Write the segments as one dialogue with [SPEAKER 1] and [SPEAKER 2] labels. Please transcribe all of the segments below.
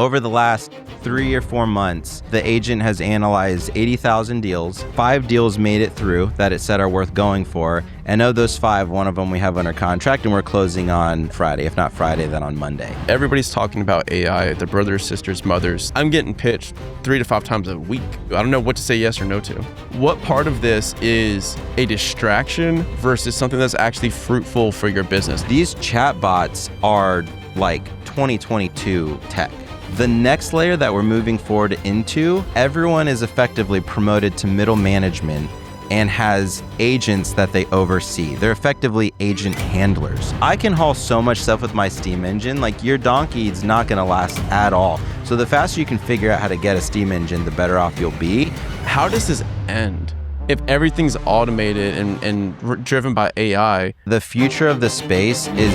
[SPEAKER 1] Over the last 3 or 4 months, the agent has analyzed 80,000 deals. 5 deals made it through that it said are worth going for. And of those 5, one of them we have under contract and we're closing on Friday. If not Friday, then on Monday.
[SPEAKER 2] Everybody's talking about AI, their brothers, sisters, mothers. I'm getting pitched 3 to 5 times a week. I don't know what to say yes or no to. What part of this is a distraction versus something that's actually fruitful for your business?
[SPEAKER 1] These chatbots are like 2022 tech. The next layer that we're moving forward into, everyone is effectively promoted to middle management and has agents that they oversee. They're effectively agent handlers. I can haul so much stuff with my steam engine, like your donkey is not gonna last at all. So the faster you can figure out how to get a steam engine, the better off you'll be.
[SPEAKER 2] How does this end? If everything's automated and driven by AI.
[SPEAKER 1] The future of the space is...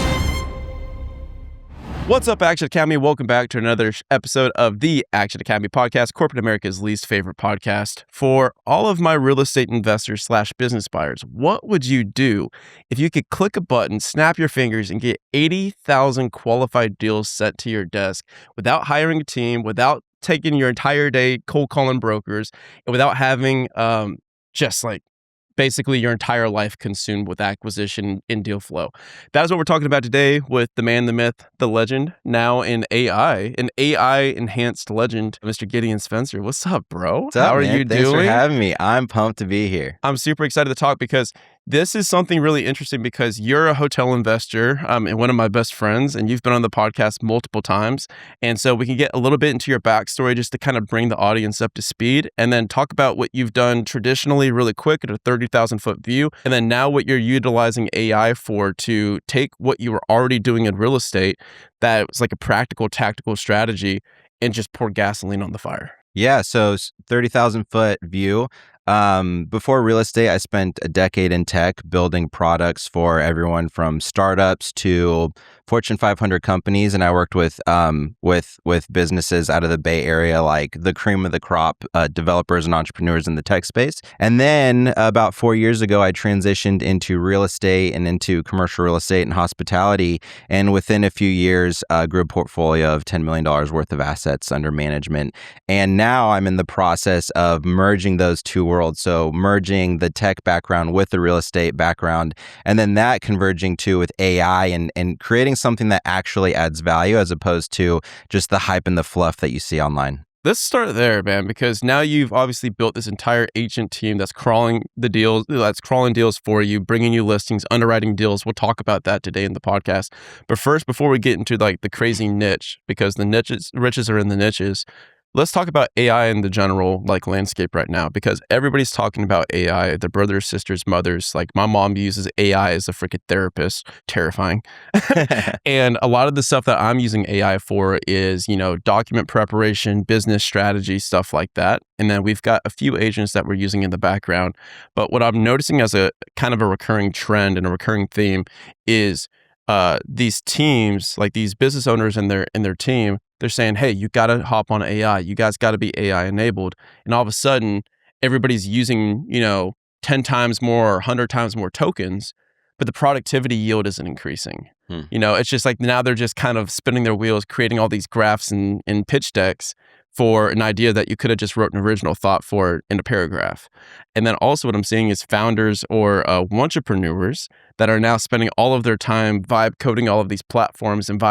[SPEAKER 2] What's up, Action Academy? Welcome back to another episode of the Action Academy podcast, corporate America's least favorite podcast. For all of my real estate investors / business buyers, what would you do if you could click a button, snap your fingers, and get 80,000 qualified deals sent to your desk without hiring a team, without taking your entire day cold calling brokers, and without having basically your entire life consumed with acquisition in deal flow? That is what we're talking about today with the man, the myth, the legend, now in AI, an AI-enhanced legend, Mr. Gideon Spencer. What's up, bro?
[SPEAKER 1] What's up,
[SPEAKER 2] How are
[SPEAKER 1] man?
[SPEAKER 2] you
[SPEAKER 1] Thanks
[SPEAKER 2] doing?
[SPEAKER 1] for having me. I'm pumped to be here.
[SPEAKER 2] I'm super excited to talk because this is something really interesting because you're a hotel investor and one of my best friends, and you've been on the podcast multiple times. And so we can get a little bit into your backstory just to kind of bring the audience up to speed and then talk about what you've done traditionally really quick at a 30,000 foot view. And then now what you're utilizing AI for to take what you were already doing in real estate that was like a practical, tactical strategy and just pour gasoline on the fire.
[SPEAKER 1] Yeah, so 30,000 foot view. Before real estate, I spent a decade in tech building products for everyone from startups to Fortune 500 companies, and I worked with businesses out of the Bay Area, like the cream of the crop, developers and entrepreneurs in the tech space. And then about 4 years ago, I transitioned into real estate and into commercial real estate and hospitality. And within a few years, grew a portfolio of $10 million worth of assets under management. And now I'm in the process of merging those two worlds. So merging the tech background with the real estate background, and then that converging too with AI and creating something that actually adds value as opposed to just the hype and the fluff that you see online.
[SPEAKER 2] Let's start there, man, because now you've obviously built this entire agent team that's crawling deals for you, bringing you listings, underwriting deals. We'll talk about that today in the podcast. But first, before we get into like the crazy niche, because the riches are in the niches, let's talk about AI in the general like landscape right now, because everybody's talking about AI, their brothers, sisters, mothers. Like my mom uses AI as a freaking therapist. Terrifying. And a lot of the stuff that I'm using AI for is, document preparation, business strategy, stuff like that. And then we've got a few agents that we're using in the background. But what I'm noticing as a kind of a recurring trend and a recurring theme is these teams, like these business owners and their team, they're saying, hey, you got to hop on AI. You guys got to be AI enabled. And all of a sudden, everybody's using, 10 times more or 100 times more tokens, but the productivity yield isn't increasing. It's just like now they're just kind of spinning their wheels, creating all these graphs and pitch decks for an idea that you could have just wrote an original thought for in a paragraph. And then also what I'm seeing is founders or entrepreneurs that are now spending all of their time vibe coding all of these platforms and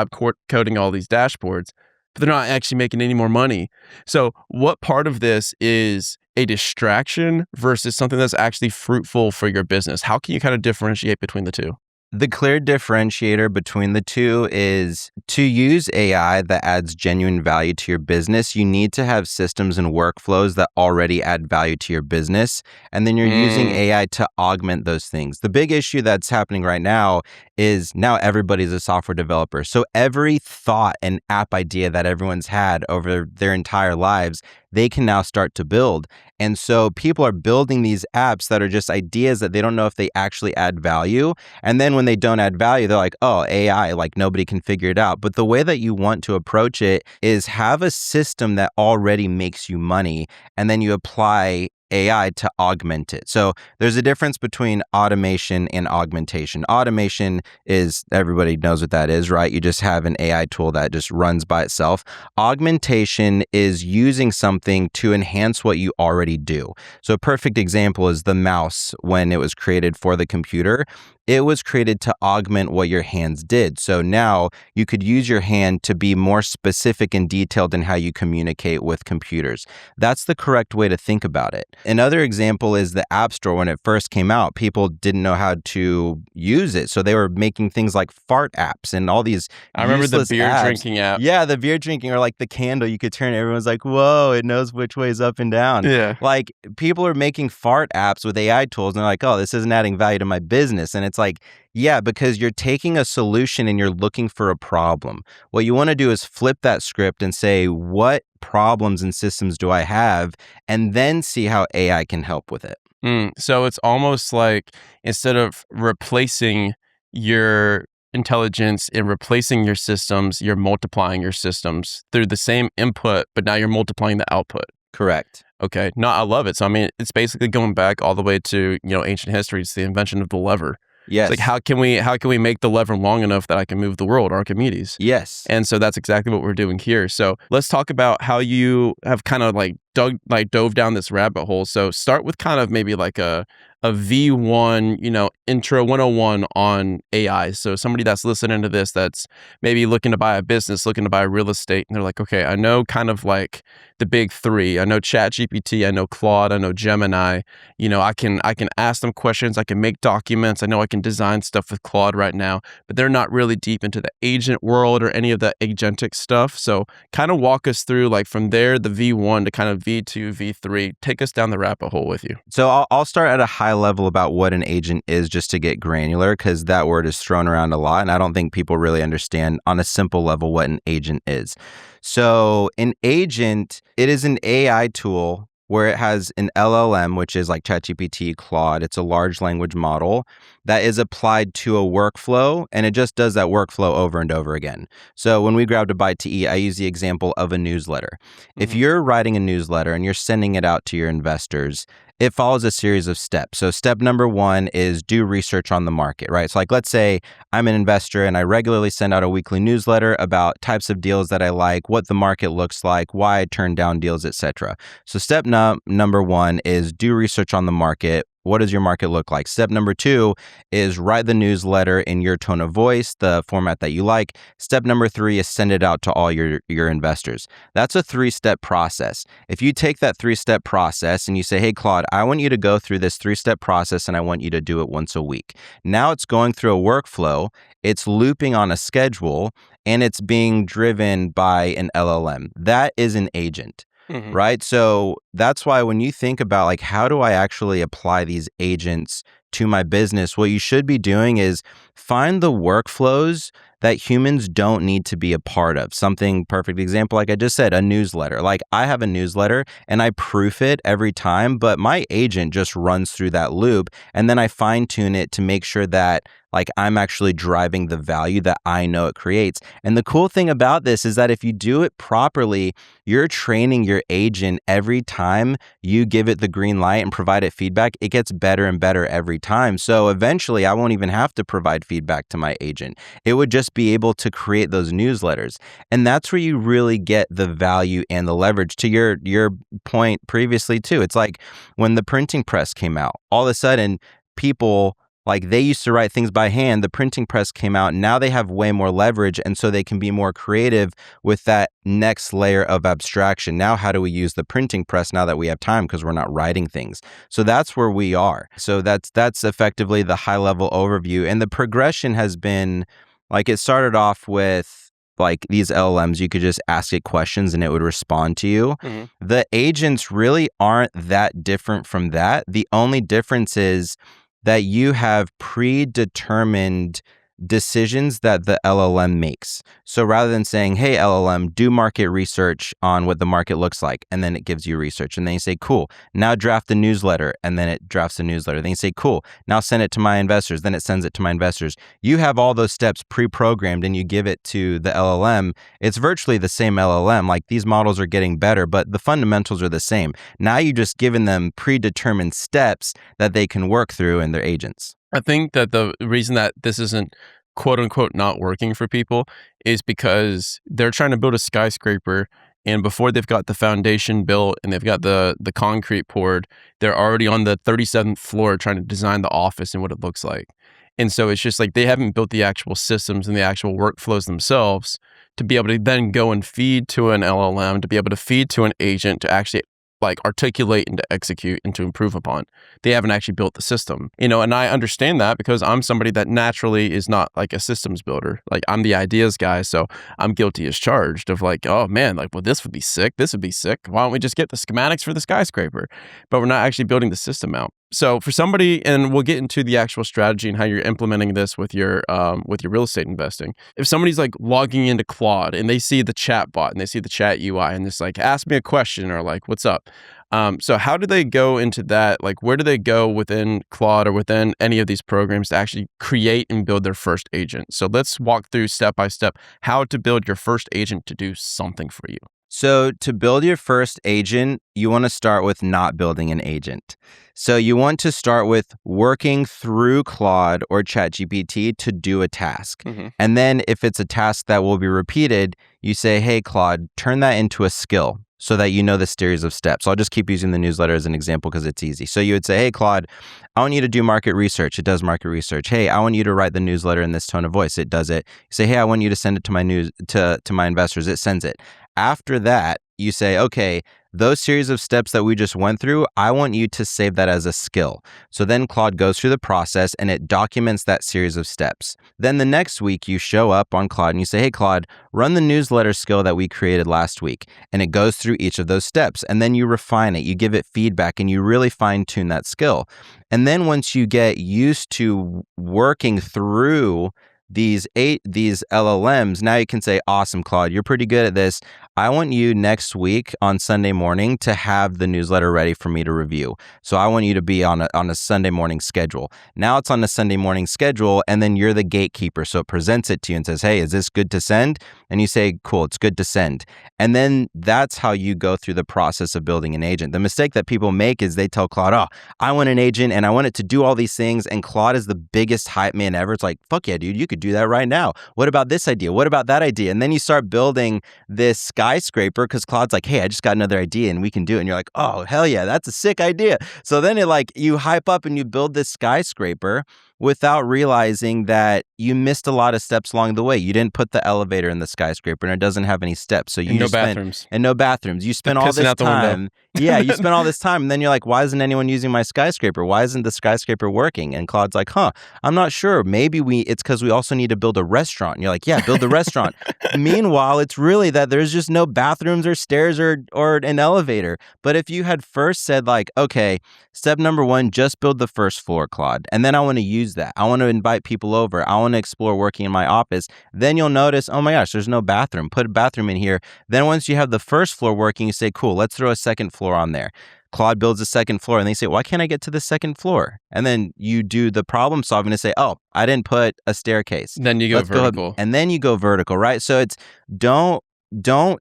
[SPEAKER 2] coding all these dashboards, but they're not actually making any more money. So what part of this is a distraction versus something that's actually fruitful for your business? How can you kind of differentiate between the two?
[SPEAKER 1] The clear differentiator between the two is to use AI that adds genuine value to your business, you need to have systems and workflows that already add value to your business. And then you're using AI to augment those things. The big issue that's happening right now is now everybody's a software developer. So every thought and app idea that everyone's had over their entire lives, they can now start to build. And so people are building these apps that are just ideas that they don't know if they actually add value. And then when they don't add value, they're like, oh, AI, like nobody can figure it out. But the way that you want to approach it is have a system that already makes you money, and then you apply AI to augment it. So there's a difference between automation and augmentation. Automation is, everybody knows what that is, right? You just have an AI tool that just runs by itself. Augmentation is using something to enhance what you already do. So a perfect example is the mouse. When it was created for the computer, it was created to augment what your hands did. So now you could use your hand to be more specific and detailed in how you communicate with computers. That's the correct way to think about it. Another example is the App Store. When it first came out, people didn't know how to use it. So they were making things like fart apps and all these
[SPEAKER 2] I remember the
[SPEAKER 1] useless
[SPEAKER 2] beer
[SPEAKER 1] apps.
[SPEAKER 2] drinking app.
[SPEAKER 1] Yeah, the beer drinking, or like the candle you could turn. Everyone's like, whoa, it knows which way is up and down.
[SPEAKER 2] Yeah.
[SPEAKER 1] Like, people are making fart apps with AI tools and they're like, oh, this isn't adding value to my business. And it's like, yeah, because you're taking a solution and you're looking for a problem. What you want to do is flip that script and say, what problems and systems do I have? And then see how AI can help with it.
[SPEAKER 2] So it's almost like, instead of replacing your intelligence and replacing your systems, you're multiplying your systems through the same input, but now you're multiplying the output.
[SPEAKER 1] Correct.
[SPEAKER 2] Okay. No, I love it. So, I mean, it's basically going back all the way to, ancient history. It's the invention of the lever.
[SPEAKER 1] Yes.
[SPEAKER 2] It's like, how can we make the lever long enough that I can move the world, Archimedes?
[SPEAKER 1] Yes.
[SPEAKER 2] And so that's exactly what we're doing here. So let's talk about how you have kind of dove down this rabbit hole. So start with kind of maybe like a V1, intro 101 on AI. So somebody that's listening to this, that's maybe looking to buy a business, looking to buy real estate, and they're like, okay, I know kind of like the big three. I know ChatGPT, I know Claude, I know Gemini. I can ask them questions, I can make documents, I know I can design stuff with Claude right now, but they're not really deep into the agent world or any of the agentic stuff. So kind of walk us through, like, from there, the V1 to kind of V2, V3. Take us down the rabbit hole with you.
[SPEAKER 1] So I'll start at a high level about what an agent is, just to get granular, because that word is thrown around a lot, and I don't think people really understand on a simple level what an agent is. So an agent, it is an AI tool where it has an LLM, which is like ChatGPT, Claude. It's a large language model that is applied to a workflow, and it just does that workflow over and over again. So when we grab a bite to eat, I use the example of a newsletter. If you're writing a newsletter and you're sending it out to your investors, it follows a series of steps. So step number one is do research on the market, right? So like, let's say I'm an investor and I regularly send out a weekly newsletter about types of deals that I like, what the market looks like, why I turn down deals, etc. So step number one is do research on the market. What does your market look like? Step number two is write the newsletter in your tone of voice, the format that you like. Step number three is send it out to all your investors. That's a 3-step process. If you take that 3-step process and you say, hey, Claude, I want you to go through this 3-step process and I want you to do it once a week. Now it's going through a workflow, it's looping on a schedule, and it's being driven by an LLM. That is an agent. Right? So that's why when you think about, like, how do I actually apply these agents to my business, what you should be doing is find the workflows that humans don't need to be a part of. Something, perfect example, like I just said, a newsletter. Like, I have a newsletter and I proof it every time, but my agent just runs through that loop, and then I fine tune it to make sure that, like, I'm actually driving the value that I know it creates. And the cool thing about this is that if you do it properly, you're training your agent every time you give it the green light and provide it feedback. It gets better and better every time. So eventually I won't even have to provide feedback to my agent. It would just be able to create those newsletters. And that's where you really get the value and the leverage. To your point previously too, it's like when the printing press came out, all of a sudden people, like, they used to write things by hand. The printing press came out. Now they have way more leverage. And so they can be more creative with that next layer of abstraction. Now, how do we use the printing press now that we have time, because we're not writing things? So that's where we are. So that's effectively the high level overview. And the progression has been, like, it started off with, like, these LLMs, you could just ask it questions and it would respond to you. The agents really aren't that different from that. The only difference is that you have predetermined decisions that the LLM makes. So rather than saying, hey, LLM, do market research on what the market looks like, and then it gives you research. And then you say, cool, now draft a newsletter, and then it drafts a newsletter. Then you say, cool, now send it to my investors, then it sends it to my investors. You have all those steps pre-programmed and you give it to the LLM. It's virtually the same LLM. Like these models are getting better, but the fundamentals are the same. Now you've just given them predetermined steps that they can work through in their agents.
[SPEAKER 2] I think that the reason that this isn't quote unquote not working for people is because they're trying to build a skyscraper, and before they've got the foundation built and they've got the concrete poured, they're already on the 37th floor trying to design the office and what it looks like. And so it's just like they haven't built the actual systems and the actual workflows themselves to be able to then go and feed to an LLM, to be able to feed to an agent to actually like articulate and to execute and to improve upon. They haven't actually built the system, and I understand that because I'm somebody that naturally is not like a systems builder. Like I'm the ideas guy. So I'm guilty as charged of like, oh man, like, well, this would be sick. This would be sick. Why don't we just get the schematics for the skyscraper? But we're not actually building the system out. So for somebody, and we'll get into the actual strategy and how you're implementing this with your real estate investing. If somebody's like logging into Claude and they see the chat bot and they see the chat UI and it's like, ask me a question or like, what's up? So how do they go into that? Like, where do they go within Claude or within any of these programs to actually create and build their first agent? So let's walk through step by step how to build your first agent to do something for you.
[SPEAKER 1] So to build your first agent, you want to start with not building an agent. So you want to start with working through Claude or ChatGPT to do a task.
[SPEAKER 2] Mm-hmm.
[SPEAKER 1] And then if it's a task that will be repeated, you say, hey, Claude, turn that into a skill so that you know the series of steps. I'll just keep using the newsletter as an example because it's easy. So you would say, hey, Claude, I want you to do market research. It does market research. Hey, I want you to write the newsletter in this tone of voice. It does it. You say, hey, I want you to send it to my investors. It sends it. After that, you say, okay, those series of steps that we just went through, I want you to save that as a skill. So then Claude goes through the process and it documents that series of steps. Then the next week you show up on Claude and you say, hey, Claude, run the newsletter skill that we created last week. And it goes through each of those steps. And then you refine it, you give it feedback, and you really fine tune that skill. And then once you get used to working through these LLMs, now you can say, awesome, Claude, you're pretty good at this. I want you next week on Sunday morning to have the newsletter ready for me to review. So I want you to be on a Sunday morning schedule. Now it's on a Sunday morning schedule, and then you're the gatekeeper. So it presents it to you and says, hey, is this good to send? And you say, cool, it's good to send. And then that's how you go through the process of building an agent. The mistake that people make is they tell Claude, oh, I want an agent and I want it to do all these things. And Claude is the biggest hype man ever. It's like, fuck yeah, dude, you could do that right now. What about this idea? What about that idea? And then you start building this skyscraper because Claude's like, hey, I just got another idea and we can do it. And you're like, oh, hell yeah, that's a sick idea. So then you hype up and you build this skyscraper without realizing that you missed a lot of steps along the way. You didn't put the elevator in the skyscraper and it doesn't have any steps. So
[SPEAKER 2] no bathrooms.
[SPEAKER 1] And no bathrooms. You spent all this time. Yeah, you spent all this time and then you're like, why isn't anyone using my skyscraper? Why isn't the skyscraper working? And Claude's like, I'm not sure. Maybe it's because we also need to build a restaurant. And you're like, yeah, build a restaurant. Meanwhile, it's really that there's just no bathrooms or stairs or an elevator. But if you had first said like, okay, step number 1, just build the first floor, Claude. And then I want to use that. I want to invite people over. I want to explore working in my office. Then you'll notice, oh my gosh, there's no bathroom. Put a bathroom in here. Then once you have the first floor working, you say, cool, let's throw a second floor on there. Claude builds a second floor and they say, why can't I get to the second floor? And then you do the problem solving to say, oh, I didn't put a staircase.
[SPEAKER 2] Then you go vertical.
[SPEAKER 1] And then you go vertical, right? So it's don't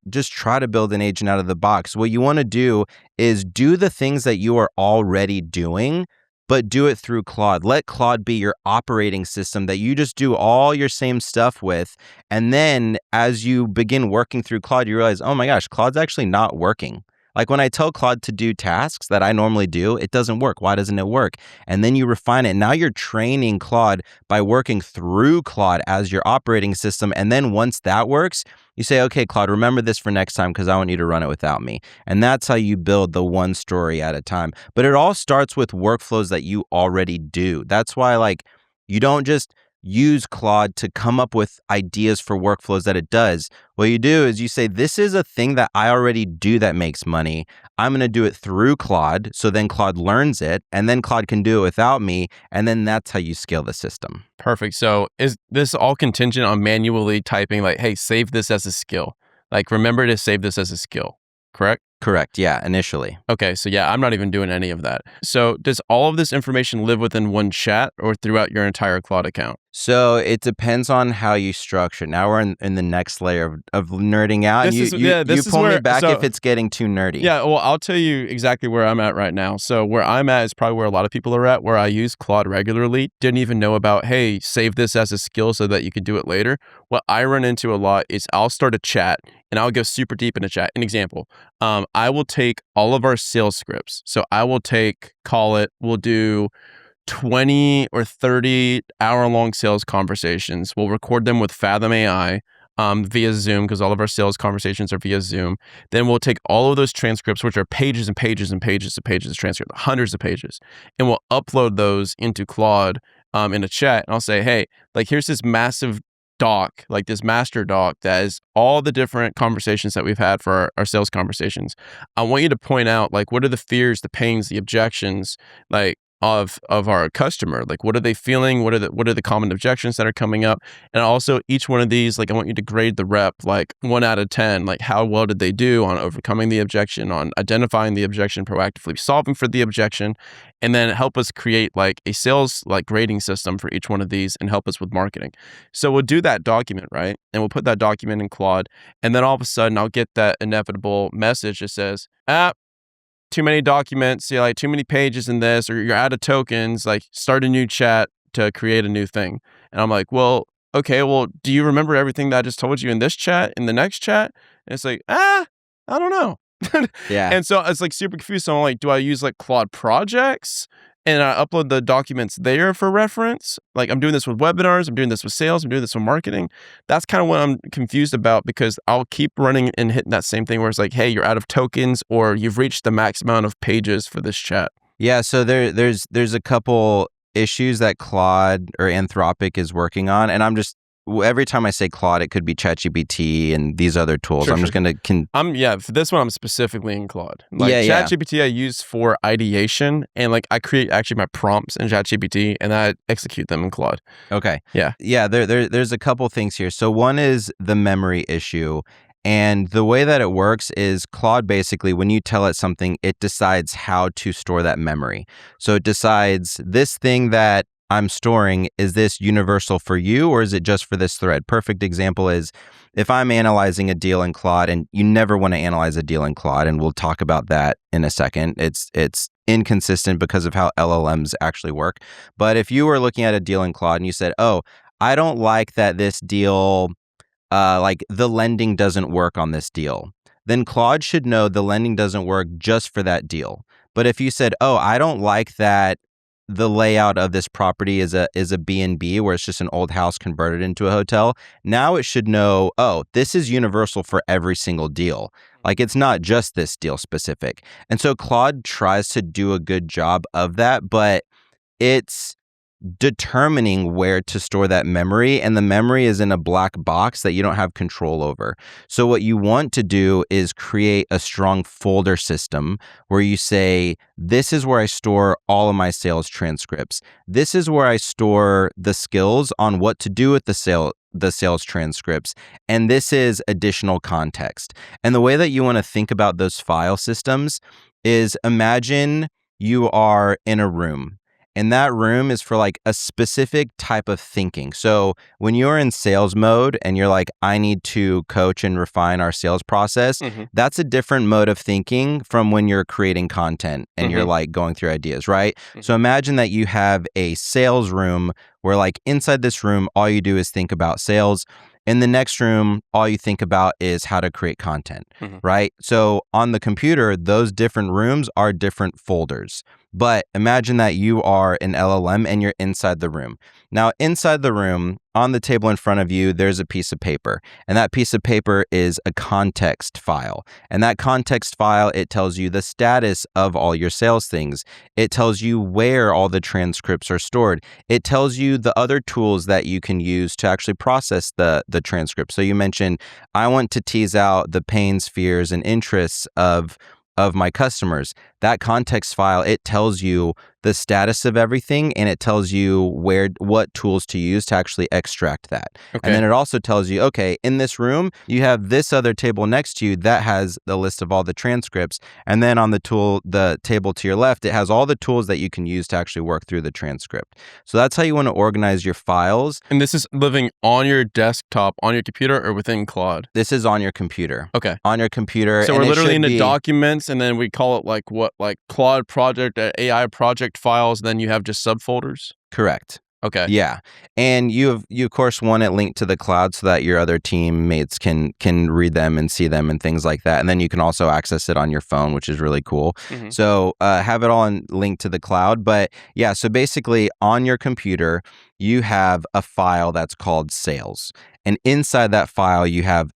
[SPEAKER 1] just try to build an agent out of the box. What you want to do is do the things that you are already doing, but do it through Claude. Let Claude be your operating system that you just do all your same stuff with. And then as you begin working through Claude, you realize, oh my gosh, Claude's actually not working. Like when I tell Claude to do tasks that I normally do, it doesn't work. Why doesn't it work? And then you refine it. Now you're training Claude by working through Claude as your operating system. And then once that works, you say, okay, Claude, remember this for next time because I want you to run it without me. And that's how you build the one story at a time. But it all starts with workflows that you already do. That's why you don't just use Claude to come up with ideas for workflows that it does. What you do is you say, this is a thing that I already do that makes money. I'm going to do it through Claude. So then Claude learns it, and then Claude can do it without me. And then that's how you scale the system.
[SPEAKER 2] Perfect. So is this all contingent on manually typing like, hey, save this as a skill? Like, remember to save this as a skill, correct?
[SPEAKER 1] Correct. Yeah, initially.
[SPEAKER 2] Okay, so yeah, I'm not even doing any of that. So does all of this information live within one chat or throughout your entire Claude account?
[SPEAKER 1] So it depends on how you structure. Now we're in the next layer of nerding out.
[SPEAKER 2] This
[SPEAKER 1] And
[SPEAKER 2] is
[SPEAKER 1] you pull
[SPEAKER 2] where-
[SPEAKER 1] me back
[SPEAKER 2] so-
[SPEAKER 1] if it's getting too nerdy.
[SPEAKER 2] Yeah, well, I'll tell you exactly where I'm at right now. So where I'm at is probably where a lot of people are at, where I use Claude regularly. Didn't even know about, hey, save this as a skill so that you could do it later. What I run into a lot is I'll start a chat and I'll go super deep in a chat. An example, I will take all of our sales scripts. So I will we'll do 20 or 30 hour-long sales conversations. We'll record them with Fathom AI via Zoom, because all of our sales conversations are via Zoom. Then we'll take all of those transcripts, which are pages and pages and pages and pages of transcript, hundreds of pages, and we'll upload those into Claude in a chat. And I'll say, hey, like, here's this massive doc, like this master doc that is all the different conversations that we've had for our sales conversations. I want you to point out, like, what are the fears, the pains, the objections, like, of our customer. Like, what are they feeling? What are the common objections that are coming up? And also, each one of these, like, I want you to grade the rep, like 1 out of 10. Like, how well did they do on overcoming the objection, on identifying the objection, proactively solving for the objection, and then help us create like a sales like grading system for each one of these and help us with marketing. So we'll do that document, right? And we'll put that document in Claude, and then all of a sudden I'll get that inevitable message that says, too many documents, like too many pages in this, or you're out of tokens, like start a new chat to create a new thing. And I'm like, well, okay, well, do you remember everything that I just told you in this chat, in the next chat? And it's like, I don't know.
[SPEAKER 1] Yeah.
[SPEAKER 2] And so it's like super confused. So I'm like, do I use like Claude projects and I upload the documents there for reference? Like, I'm doing this with webinars, I'm doing this with sales, I'm doing this with marketing. That's kind of what I'm confused about, because I'll keep running and hitting that same thing where it's like, hey, you're out of tokens, or you've reached the max amount of pages for this chat.
[SPEAKER 1] Yeah, so there's a couple issues that Claude or Anthropic is working on, and every time I say Claude, it could be ChatGPT and these other tools.
[SPEAKER 2] Sure,
[SPEAKER 1] I'm just gonna
[SPEAKER 2] for this one, I'm specifically in Claude. Like,
[SPEAKER 1] Yeah.
[SPEAKER 2] ChatGPT I use for ideation, and like I create actually my prompts in ChatGPT and I execute them in Claude.
[SPEAKER 1] Okay.
[SPEAKER 2] Yeah.
[SPEAKER 1] There's a couple things here. So one is the memory issue. And the way that it works is Claude, basically, when you tell it something, it decides how to store that memory. So it decides, this thing that I'm storing, is this universal for you, or is it just for this thread? Perfect example is if I'm analyzing a deal in Claude, and you never want to analyze a deal in Claude, and we'll talk about that in a second. It's inconsistent because of how LLMs actually work. But if you were looking at a deal in Claude and you said, oh, I don't like that this deal, like the lending doesn't work on this deal, then Claude should know the lending doesn't work just for that deal. But if you said, oh, I don't like that the layout of this property is a B&B, where it's just an old house converted into a hotel, now it should know, oh, this is universal for every single deal. Like, it's not just this deal specific. And so Claude tries to do a good job of that, but it's determining where to store that memory, and the memory is in a black box that you don't have control over. So what you want to do is create a strong folder system where you say, this is where I store all of my sales transcripts. This is where I store the skills on what to do with the sales transcripts. And this is additional context. And the way that you want to think about those file systems is, imagine you are in a room, and that room is for like a specific type of thinking. So when you're in sales mode and you're like, I need to coach and refine our sales process, that's a different mode of thinking from when you're creating content and you're like going through ideas, right? So imagine that you have a sales room where, like, inside this room, all you do is think about sales. In the next room, all you think about is how to create content, right? So on the computer, those different rooms are different folders. But imagine that you are an LLM and you're inside the room. Now, inside the room, on the table in front of you, there's a piece of paper. And that piece of paper is a context file. And that context file, it tells you the status of all your sales things. It tells you where all the transcripts are stored. It tells you the other tools that you can use to actually process the transcript. So you mentioned, I want to tease out the pains, fears, and interests of my customers. That context file, it tells you the status of everything, and it tells you what tools to use to actually extract that.
[SPEAKER 2] Okay.
[SPEAKER 1] And then it also tells you, okay, in this room, you have this other table next to you that has the list of all the transcripts. And then on the table to your left, it has all the tools that you can use to actually work through the transcript. So that's how you want to organize your files.
[SPEAKER 2] And this is living on your desktop, on your computer, or within Claude?
[SPEAKER 1] This is on your computer.
[SPEAKER 2] Okay.
[SPEAKER 1] On your computer.
[SPEAKER 2] So we're literally in the documents, and then we call it like Claude project, AI project files, and then you have just subfolders?
[SPEAKER 1] Correct.
[SPEAKER 2] Okay.
[SPEAKER 1] Yeah. And you of course want it linked to the cloud so that your other teammates can read them and see them and things like that. And then you can also access it on your phone, which is really cool.
[SPEAKER 2] Mm-hmm.
[SPEAKER 1] So have it all linked to the cloud. But yeah, so basically on your computer, you have a file that's called sales. And inside that file, you have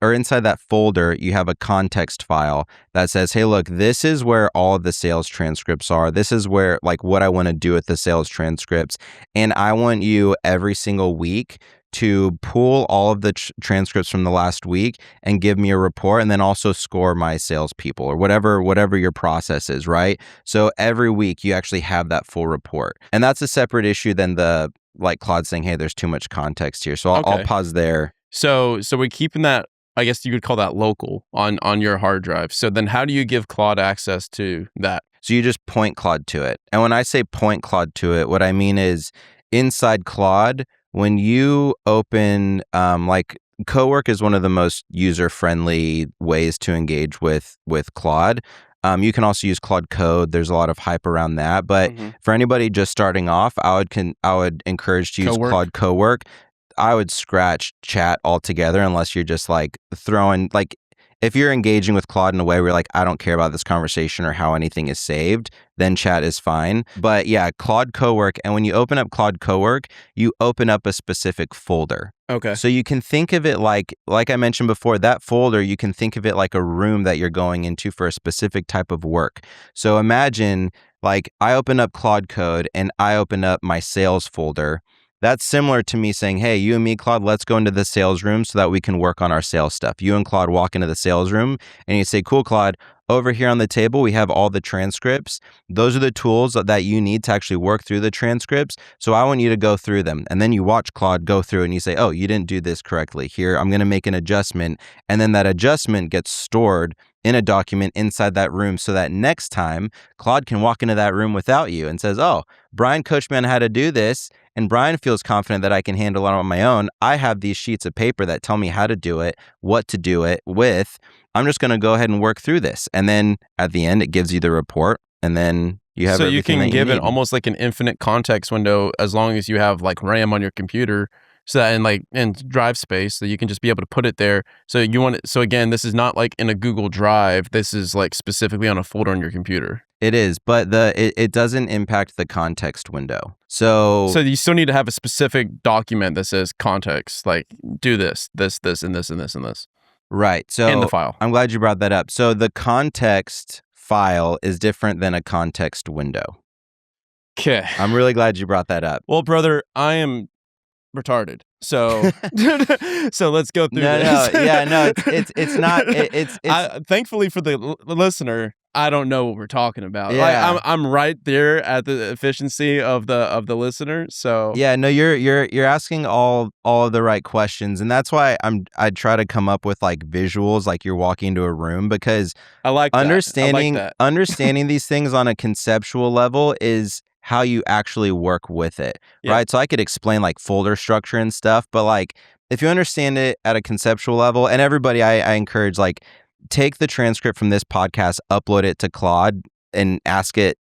[SPEAKER 1] inside that folder, you have a context file that says, hey, look, this is where all of the sales transcripts are. This is where, like, what I want to do with the sales transcripts. And I want you every single week to pull all of the transcripts from the last week and give me a report, and then also score my salespeople or whatever your process is, right? So every week you actually have that full report. And that's a separate issue than like Claude saying, hey, there's too much context here. So I'll pause there.
[SPEAKER 2] So we're keeping that, I guess you could call that local on your hard drive. So then how do you give Claude access to that?
[SPEAKER 1] So you just point Claude to it. And when I say point Claude to it, what I mean is inside Claude, when you open, like Cowork is one of the most user-friendly ways to engage with Claude. You can also use Claude Code. There's a lot of hype around that. But for anybody just starting off, I would encourage to use Claude Cowork. I would scratch chat altogether unless you're just like throwing, like, if you're engaging with Claude in a way where like, I don't care about this conversation or how anything is saved, then chat is fine. But yeah, Claude Cowork. And when you open up Claude Cowork, you open up a specific folder.
[SPEAKER 2] Okay.
[SPEAKER 1] So you can think of it like I mentioned before, that folder, you can think of it like a room that you're going into for a specific type of work. So imagine like I open up Claude Code and I open up my sales folder. That's similar to me saying, hey, you and me, Claude, let's go into the sales room so that we can work on our sales stuff. You and Claude walk into the sales room and you say, cool, Claude, over here on the table, we have all the transcripts. Those are the tools that you need to actually work through the transcripts. So I want you to go through them. And then you watch Claude go through and you say, oh, you didn't do this correctly. Here, I'm going to make an adjustment. And then that adjustment gets stored in a document inside that room so that next time Claude can walk into that room without you and says, oh, Brian coached me on how to do this. And Brian feels confident that I can handle it on my own. I have these sheets of paper that tell me how to do it, what to do it with. I'm just going to go ahead and work through this. And then at the end, it gives you the report. And then you have everything that you need.
[SPEAKER 2] So you can give it almost like an infinite context window as long as you have like RAM on your computer. So that and drive space, so you can just be able to put it there. So again, this is not like in a Google Drive. This is like specifically on a folder on your computer.
[SPEAKER 1] It is, but it doesn't impact the context window. So
[SPEAKER 2] you still need to have a specific document that says context, like do this, and this, and this, and this.
[SPEAKER 1] Right. So
[SPEAKER 2] in the file.
[SPEAKER 1] I'm glad you brought that up. So the context file is different than a context window.
[SPEAKER 2] Okay.
[SPEAKER 1] I'm really glad you brought that up.
[SPEAKER 2] Well, brother, I am retarded. So so let's go through this.
[SPEAKER 1] It's not.
[SPEAKER 2] Thankfully for the listener, I don't know what we're talking about.
[SPEAKER 1] Yeah.
[SPEAKER 2] Like, I'm right there at the efficiency of the listener. So
[SPEAKER 1] yeah, no, you're asking all of the right questions, and that's why I try to come up with like visuals, like you're walking into a room, because
[SPEAKER 2] I like
[SPEAKER 1] understanding
[SPEAKER 2] that.
[SPEAKER 1] Understanding these things on a conceptual level is how you actually work with it, right? So I could explain like folder structure and stuff, but like if you understand it at a conceptual level, and everybody, I encourage, like, take the transcript from this podcast, upload it to Claude, and ask it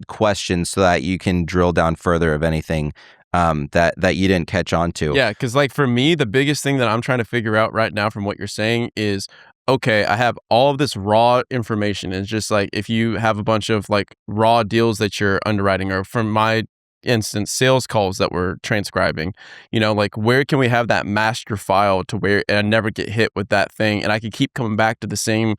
[SPEAKER 1] questions so that you can drill down further of anything that you didn't catch on to.
[SPEAKER 2] Yeah, because like for me, the biggest thing that I'm trying to figure out right now from what you're saying is okay, I have all of this raw information. It's just like if you have a bunch of like raw deals that you're underwriting, or from my instance, sales calls that we're transcribing, like where can we have that master file to where I never get hit with that thing and I can keep coming back to the same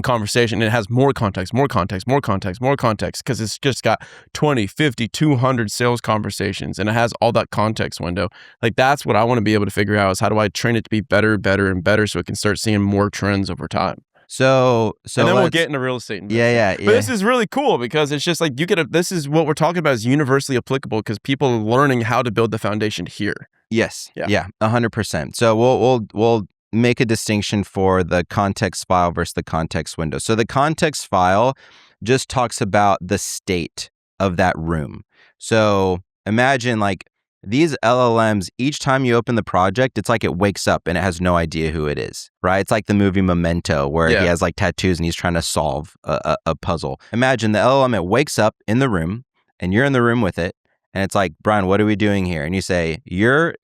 [SPEAKER 2] conversation, and it has more context, more context, more context, more context, because it's just got 20, 50, 200 sales conversations and it has all that context window. Like that's what I want to be able to figure out, is how do I train it to be better, better, and better so it can start seeing more trends over time.
[SPEAKER 1] So
[SPEAKER 2] and then we'll get into real estate investing.
[SPEAKER 1] Yeah.
[SPEAKER 2] But this is really cool because it's just like this is what we're talking about is universally applicable because people are learning how to build the foundation here.
[SPEAKER 1] Yes. Yeah. 100%. So we'll make a distinction for the context file versus the context window. So the context file just talks about the state of that room. So imagine like these LLMs, each time you open the project, it's like it wakes up and it has no idea who it is, right? It's like the movie Memento where he has like tattoos and he's trying to solve a puzzle. Imagine the LLM, it wakes up in the room and you're in the room with it. And it's like, Brian, what are we doing here? And you say, you're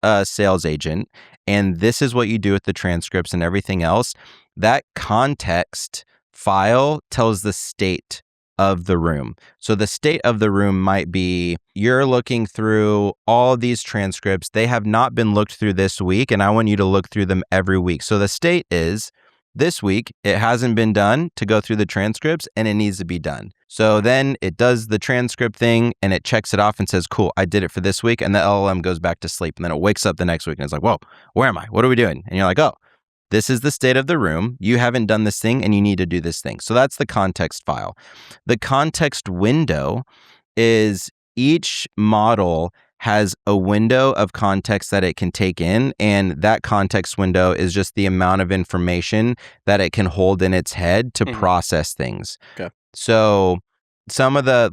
[SPEAKER 1] a sales agent and this is what you do with the transcripts and everything else. That context file tells the state of the room. So the state of the room might be, you're looking through all these transcripts. They have not been looked through this week, and I want you to look through them every week. So the state is, this week, it hasn't been done to go through the transcripts, and it needs to be done. So then it does the transcript thing, and it checks it off and says, cool, I did it for this week, and the LLM goes back to sleep. And then it wakes up the next week, and it's like, whoa, where am I? What are we doing? And you're like, oh, this is the state of the room. You haven't done this thing and you need to do this thing. So that's the context file. The context window is each model has a window of context that it can take in. And that context window is just the amount of information that it can hold in its head to process things.
[SPEAKER 2] Okay.
[SPEAKER 1] So some of the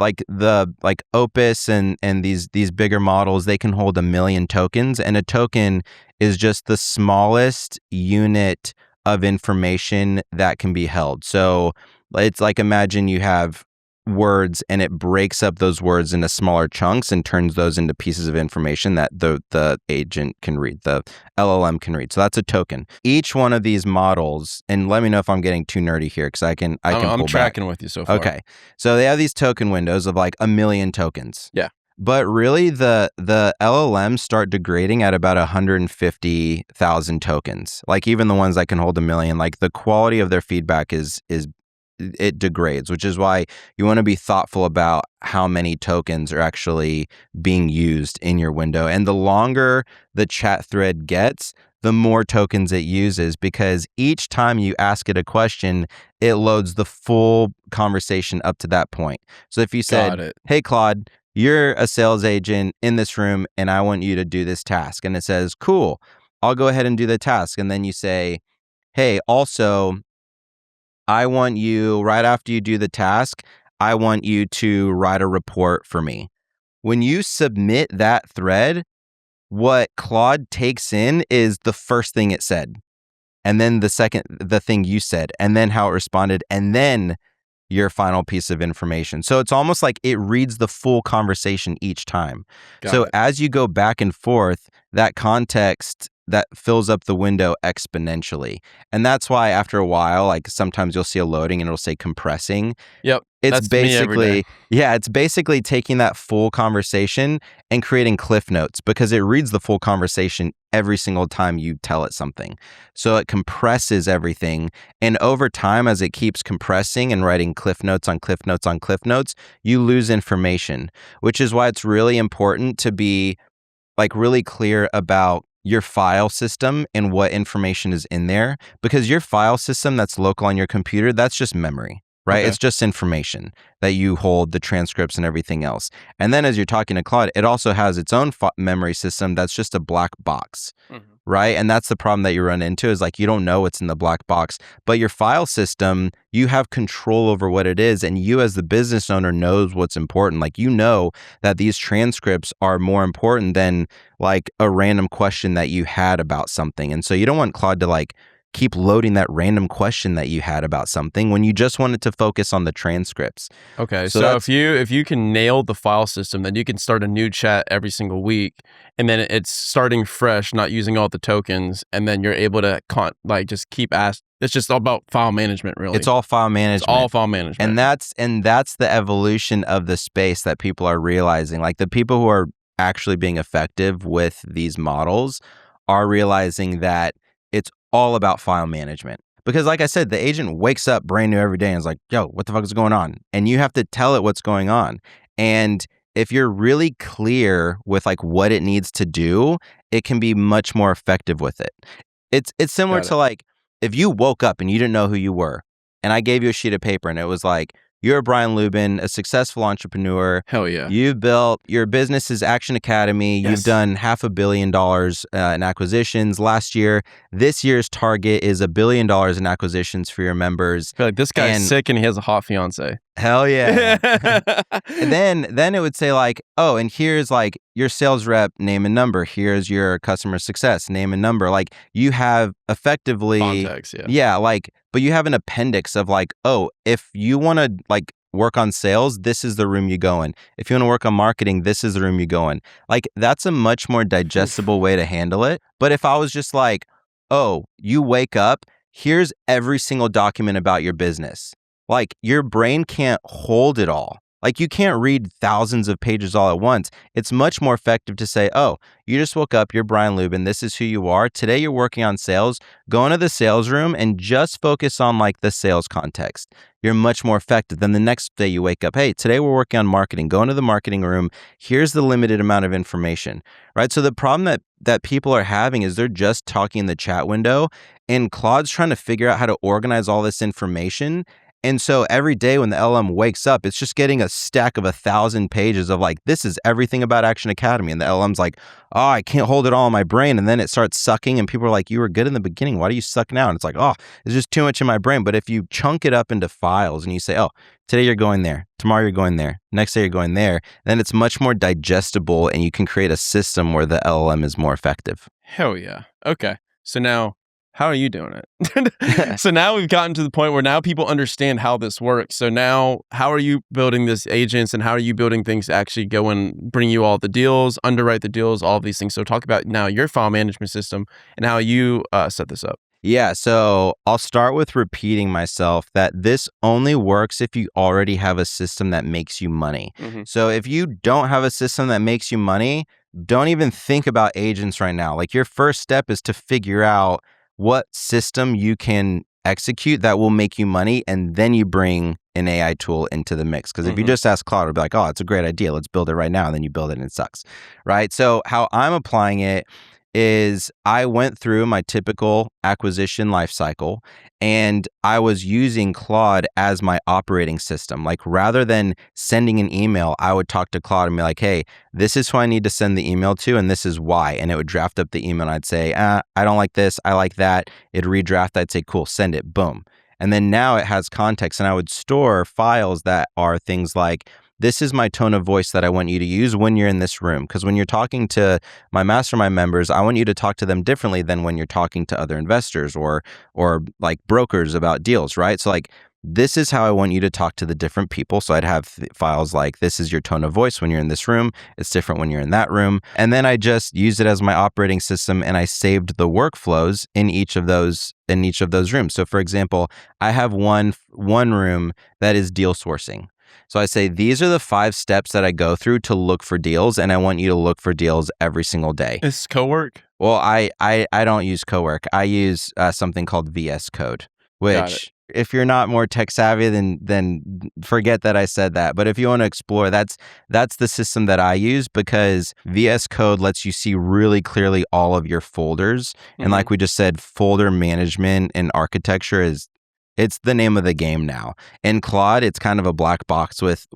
[SPEAKER 1] Opus and these bigger models, they can hold 1 million tokens, and a token is just the smallest unit of information that can be held. So it's like, imagine you have words and it breaks up those words into smaller chunks and turns those into pieces of information that the agent can read, the LLM can read. So that's a token. Each one of these models, and let me know if I'm getting too nerdy here because I'm
[SPEAKER 2] tracking with you so far.
[SPEAKER 1] Okay. So they have these token windows of like 1 million tokens.
[SPEAKER 2] Yeah.
[SPEAKER 1] But really the LLMs start degrading at about 150,000 tokens. Like even the ones that can hold 1 million, like the quality of their feedback is it degrades, which is why you want to be thoughtful about how many tokens are actually being used in your window. And the longer the chat thread gets, the more tokens it uses, because each time you ask it a question, it loads the full conversation up to that point. So if you said, hey, Claude, you're a sales agent in this room and I want you to do this task. And it says, cool, I'll go ahead and do the task. And then you say, hey, also, I want you, right after you do the task, I want you to write a report for me. When you submit that thread, what Claude takes in is the first thing it said, and then the thing you said, and then how it responded, and then your final piece of information. So it's almost like it reads the full conversation each time. As you go back and forth, that context that fills up the window exponentially. And that's why after a while, like sometimes you'll see a loading and it'll say compressing.
[SPEAKER 2] Yep.
[SPEAKER 1] It's basically, it's basically taking that full conversation and creating cliff notes, because it reads the full conversation every single time you tell it something. So it compresses everything. And over time, as it keeps compressing and writing cliff notes on cliff notes on cliff notes, you lose information, which is why it's really important to be like really clear about your file system and what information is in there, because your file system that's local on your computer, that's just memory, right?
[SPEAKER 2] Okay.
[SPEAKER 1] It's just information that you hold, the transcripts and everything else. And then as you're talking to Claude, it also has its own memory system that's just a black box, right? And that's the problem that you run into, is like you don't know what's in the black box, but your file system, you have control over what it is, and you as the business owner knows what's important. Like you know that these transcripts are more important than like a random question that you had about something. And so you don't want Claude to like keep loading that random question that you had about something when you just wanted to focus on the transcripts.
[SPEAKER 2] Okay, so if you can nail the file system, then you can start a new chat every single week, and then it's starting fresh, not using all the tokens, and then you're able to just keep It's just all about file management, really.
[SPEAKER 1] It's all file management.
[SPEAKER 2] It's all file management.
[SPEAKER 1] And that's the evolution of the space that people are realizing. Like the people who are actually being effective with these models are realizing that it's all about file management. Because like I said, the agent wakes up brand new every day and is like, yo, what the fuck is going on? And you have to tell it what's going on. And if you're really clear with like what it needs to do, it can be much more effective with it. It's similar to like if you woke up and you didn't know who you were, and I gave you a sheet of paper and it was like, you're Brian Lubin, a successful entrepreneur.
[SPEAKER 2] Hell yeah.
[SPEAKER 1] You've built your business is Action Academy.
[SPEAKER 2] Yes.
[SPEAKER 1] You've done $500 million in acquisitions last year. This year's target is $1 billion in acquisitions for your members.
[SPEAKER 2] I feel like this guy's sick and he has a hot fiance.
[SPEAKER 1] Hell yeah. And then it would say like, oh, and here's like your sales rep name and number. Here's your customer success name and number. Like you have effectively
[SPEAKER 2] context,
[SPEAKER 1] like, but you have an appendix of like, oh, if you want to like work on sales, this is the room you go in. If you want to work on marketing, this is the room you go in. Like that's a much more digestible way to handle it. But if I was just like, oh, you wake up, here's every single document about your business. Like your brain can't hold it all. Like you can't read thousands of pages all at once. It's much more effective to say, oh, you just woke up, you're Brian Lubin, this is who you are. Today you're working on sales. Go into the sales room and just focus on like the sales context. You're much more effective. Then the next day you wake up, hey, today we're working on marketing. Go into the marketing room. Here's the limited amount of information, right? So the problem that people are having is they're just talking in the chat window and Claude's trying to figure out how to organize all this information. And so every day when the LM wakes up, it's just getting a stack of 1,000 pages of like, this is everything about Action Academy. And the LM's like, oh, I can't hold it all in my brain. And then it starts sucking and people are like, you were good in the beginning. Why do you suck now? And it's like, oh, it's just too much in my brain. But if you chunk it up into files and you say, oh, today you're going there, tomorrow you're going there, next day you're going there, then it's much more digestible and you can create a system where the LLM is more effective.
[SPEAKER 2] Hell yeah. Okay. So now, how are you doing it? So now we've gotten to the point where now people understand how this works. So now how are you building this agents and how are you building things to actually go and bring you all the deals, underwrite the deals, all of these things. So talk about now your file management system and how you set this up.
[SPEAKER 1] Yeah, so I'll start with repeating myself that this only works if you already have a system that makes you money.
[SPEAKER 2] Mm-hmm.
[SPEAKER 1] So if you don't have a system that makes you money, don't even think about agents right now. Like your first step is to figure out what system you can execute that will make you money, and then you bring an AI tool into the mix. Because if you just ask Claude, it'll be like, oh, it's a great idea. Let's build it right now. And then you build it and it sucks, right? So how I'm applying it is I went through my typical acquisition lifecycle and I was using Claude as my operating system. Like rather than sending an email, I would talk to Claude and be like, hey, this is who I need to send the email to and this is why. And it would draft up the email and I'd say, I don't like this. I like that. It'd redraft. I'd say, cool, send it. Boom. And then now it has context and I would store files that are things like, this is my tone of voice that I want you to use when you're in this room. Because when you're talking to my mastermind members, I want you to talk to them differently than when you're talking to other investors or like brokers about deals, right? So like, this is how I want you to talk to the different people. So I'd have files like, this is your tone of voice when you're in this room. It's different when you're in that room. And then I just used it as my operating system and I saved the workflows in each of those rooms. So for example, I have one room that is deal sourcing. So I say, these are the 5 steps that I go through to look for deals, and I want you to look for deals every single day.
[SPEAKER 2] Is Cowork?
[SPEAKER 1] Well, I don't use Cowork. I use something called VS Code, which if you're not more tech savvy, then forget that I said that. But if you want to explore, that's the system that I use because VS Code lets you see really clearly all of your folders. And like we just said, folder management and architecture it's the name of the game now. In Claude, it's kind of a black box with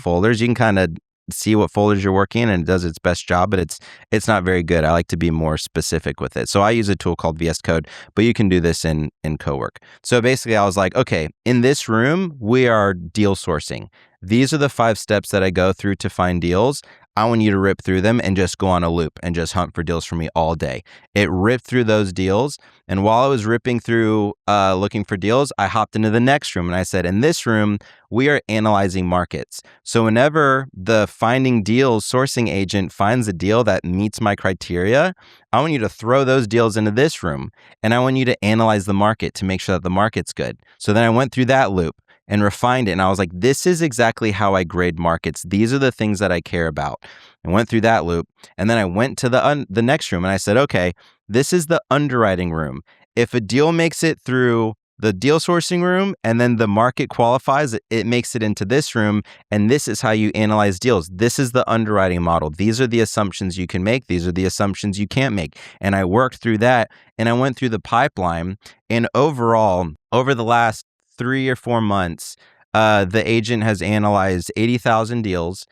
[SPEAKER 1] folders. You can kind of see what folders you're working in and it does its best job, but it's not very good. I like to be more specific with it. So I use a tool called VS Code, but you can do this in Cowork. So basically I was like, okay, in this room, we are deal sourcing. these are the 5 steps that I go through to find deals. I want you to rip through them and just go on a loop and just hunt for deals for me all day. It ripped through those deals. And while I was ripping through looking for deals, I hopped into the next room and I said, in this room, we are analyzing markets. So whenever the finding deals sourcing agent finds a deal that meets my criteria, I want you to throw those deals into this room. And I want you to analyze the market to make sure that the market's good. So then I went through that loop and refined it. And I was like, this is exactly how I grade markets. These are the things that I care about. I went through that loop. And then I went to the next room and I said, okay, this is the underwriting room. If a deal makes it through the deal sourcing room and then the market qualifies, it makes it into this room. And this is how you analyze deals. This is the underwriting model. These are the assumptions you can make. These are the assumptions you can't make. And I worked through that and I went through the pipeline. And overall, over the last 3 or 4 months, the agent has analyzed 80,000 deals.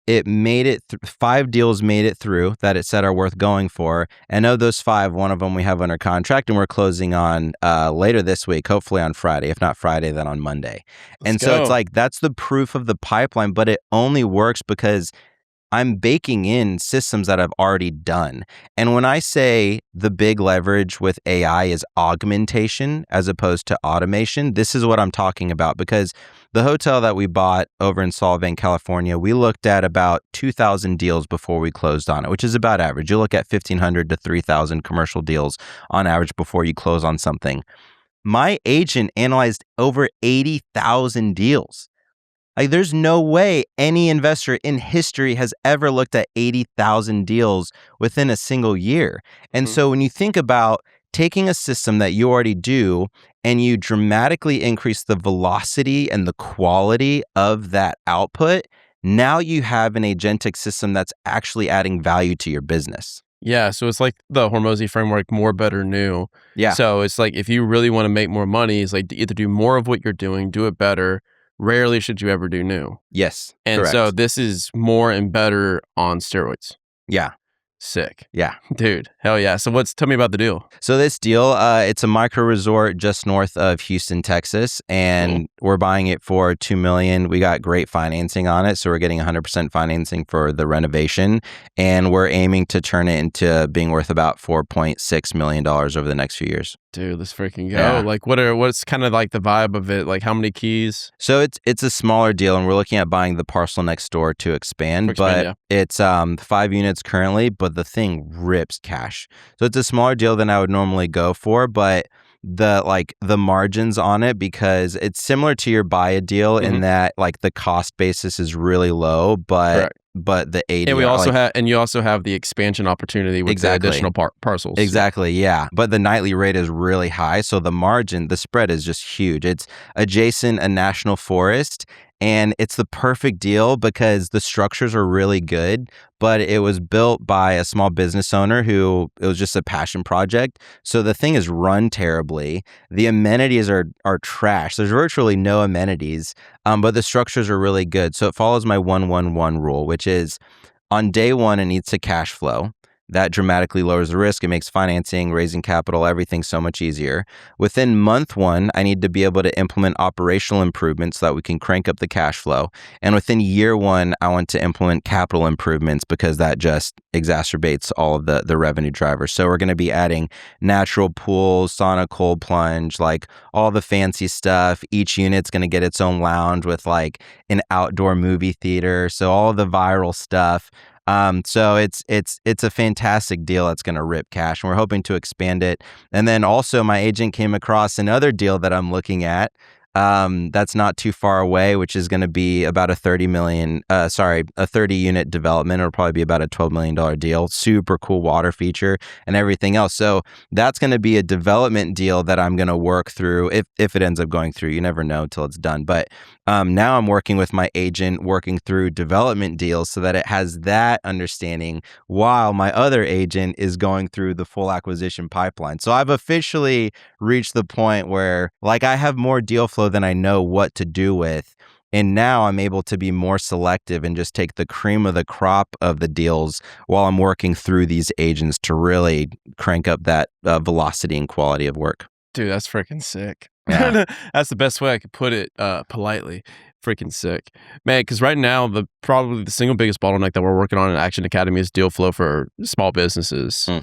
[SPEAKER 1] It made it 5 deals made it through that it said are worth going for. And of those 5, one of them we have under contract and we're closing on later this week, hopefully on Friday. If not Friday, then on Monday. So it's like, that's the proof of the pipeline, but it only works because I'm baking in systems that I've already done. And when I say the big leverage with AI is augmentation as opposed to automation, this is what I'm talking about. Because the hotel that we bought over in Solvang, California, we looked at about 2,000 deals before we closed on it, which is about average. You look at 1,500 to 3,000 commercial deals on average before you close on something. My agent analyzed over 80,000 deals. Like, there's no way any investor in history has ever looked at 80,000 deals within a single year. And so when you think about taking a system that you already do and you dramatically increase the velocity and the quality of that output, now you have an agentic system that's actually adding value to your business.
[SPEAKER 2] Yeah, so it's like the Hormozi framework, more, better, new.
[SPEAKER 1] Yeah.
[SPEAKER 2] So it's like, if you really want to make more money, it's like either do more of what you're doing, do it better. Rarely should you ever do new.
[SPEAKER 1] Yes.
[SPEAKER 2] And
[SPEAKER 1] correct.
[SPEAKER 2] so this is more and better on steroids.
[SPEAKER 1] Yeah.
[SPEAKER 2] Sick.
[SPEAKER 1] Yeah.
[SPEAKER 2] Dude, hell yeah. So tell me about the deal.
[SPEAKER 1] So this deal, it's a micro resort just north of Houston, Texas, and we're buying it for $2 million. We got great financing on it, so we're getting 100% financing for the renovation, and we're aiming to turn it into being worth about $4.6 million over the next few years.
[SPEAKER 2] Dude, let's freaking go.
[SPEAKER 1] Yeah.
[SPEAKER 2] Like, what's kind of like the vibe of it? Like, how many keys?
[SPEAKER 1] So it's a smaller deal, and we're looking at buying the parcel next door to expand. But it's 5 units currently, but the thing rips cash. So it's a smaller deal than I would normally go for, but the margins on it, because it's similar to your buy a deal in that like the cost basis is really low, but the ADR.
[SPEAKER 2] And we also you also have the expansion opportunity with the additional parcels.
[SPEAKER 1] Exactly, yeah. But the nightly rate is really high, so the spread is just huge. It's adjacent a national forest, and it's the perfect deal because the structures are really good, but it was built by a small business owner it was just a passion project. So the thing is run terribly. The amenities are trash. There's virtually no amenities, but the structures are really good. So it follows my 1-1-1 rule, which is on day 1, it needs to cash flow. That dramatically lowers the risk. It makes financing, raising capital, everything so much easier. Within month 1, I need to be able to implement operational improvements so that we can crank up the cash flow. And within year 1, I want to implement capital improvements because that just exacerbates all of the revenue drivers. So we're going to be adding natural pools, sauna, cold plunge, like all the fancy stuff. Each unit's going to get its own lounge with like an outdoor movie theater. So all the viral stuff. So it's a fantastic deal that's going to rip cash, and we're hoping to expand it. And then also my agent came across another deal that I'm looking at. That's not too far away, which is going to be about a 30 unit development. It'll probably be about a $12 million deal. Super cool water feature and everything else. So that's going to be a development deal that I'm going to work through if it ends up going through. You never know until it's done. But now I'm working with my agent, working through development deals so that it has that understanding while my other agent is going through the full acquisition pipeline. So I've officially reached the point where like I have more deal flow than I know what to do with. And now I'm able to be more selective and just take the cream of the crop of the deals while I'm working through these agents to really crank up that velocity and quality of work.
[SPEAKER 2] Dude, that's freaking sick.
[SPEAKER 1] Yeah.
[SPEAKER 2] That's the best way I could put it politely. Freaking sick, man. Because right now, probably the single biggest bottleneck that we're working on in Action Academy is deal flow for small businesses. So